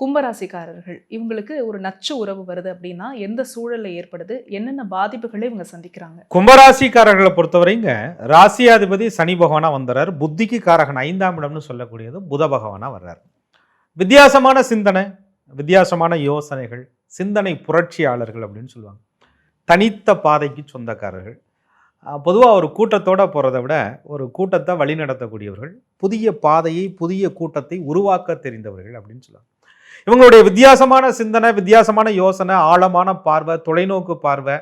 கும்பராசிக்காரர்கள் இவங்களுக்கு ஒரு நச்சு உறவு வருது அப்படின்னா எந்த சூழல்ல ஏற்படுது, என்னென்ன பாதிப்புகளை இவங்க சந்திக்கிறாங்க? கும்பராசிக்காரர்களை பொறுத்தவரைங்க ராசியாதிபதி சனி பகவானா வந்துறார். புத்திக்கு காரகன் 5ஆம் இடம்னு சொல்லக்கூடியது புத பகவானா வர்றார். வித்தியாசமான சிந்தனை, வித்தியாசமான யோசனைகள், சிந்தனை புரட்சியாளர்கள் அப்படின்னு சொல்லுவாங்க. தனித்த பாதைக்கு சொந்தக்காரர்கள். பொதுவாக ஒரு கூட்டத்தோட போகிறத விட ஒரு கூட்டத்தை வழிநடத்தக்கூடியவர்கள், புதிய பாதையை புதிய கூட்டத்தை உருவாக்க தெரிந்தவர்கள் அப்படின்னு சொல்லுவாங்க. இவங்களுடைய வித்தியாசமான சிந்தனை, வித்தியாசமான யோசனை, ஆழமான பார்வை, தொலைநோக்கு பார்வை,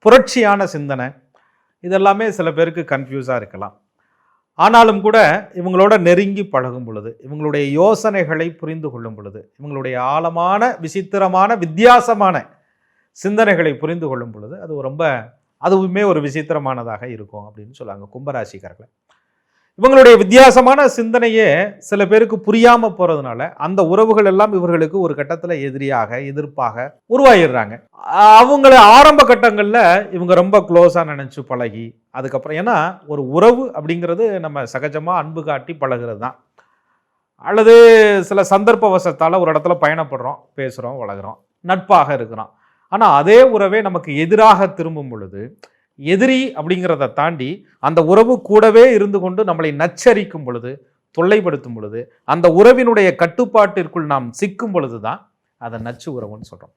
புரட்சியான சிந்தனை, இதெல்லாமே சில பேருக்கு கன்ஃபியூஸாக இருக்கலாம். ஆனாலும் கூட இவங்களோட நெருங்கி பழகும் பொழுது, இவங்களுடைய யோசனைகளை புரிந்து கொள்ளும் பொழுது, இவங்களுடைய ஆழமான விசித்திரமான வித்தியாசமான சிந்தனைகளை புரிந்து கொள்ளும் பொழுது அதுவுமே ஒரு விசித்திரமானதாக இருக்கும் அப்படின்னு சொல்லுவாங்க கும்பராசிக்காரர்கள். இவங்களுடைய வித்தியாசமான சிந்தனையே சில பேருக்கு புரியாம போறதுனால அந்த உறவுகள் எல்லாம் இவர்களுக்கு ஒரு கட்டத்துல எதிரியாக எதிர்ப்பாக உருவாகிடுறாங்க. அவங்கள ஆரம்ப கட்டங்கள்ல இவங்க ரொம்ப க்ளோஸா நினைச்சு பழகி, அதுக்கப்புறம் ஏன்னா ஒரு உறவு அப்படிங்கிறது நம்ம சகஜமா அன்பு காட்டி பழகிறது தான். அல்லது சில சந்தர்ப்ப வசத்தால ஒரு இடத்துல பயணப்படுறோம், பேசுறோம், வளர்கிறோம், நட்பாக இருக்கிறோம். ஆனா அதே உறவே நமக்கு எதிராக திரும்பும் பொழுது, எதிரி அப்படிங்கிறத தாண்டி அந்த உறவு கூடவே இருந்து கொண்டு நம்மளை நச்சரிக்கும் பொழுது, தொல்லைப்படுத்தும் பொழுது, அந்த உறவினுடைய கட்டுப்பாட்டிற்குள் நாம் சிக்கும் பொழுதுதான் அதை நச்சு உறவுன்னு சொல்றோம்.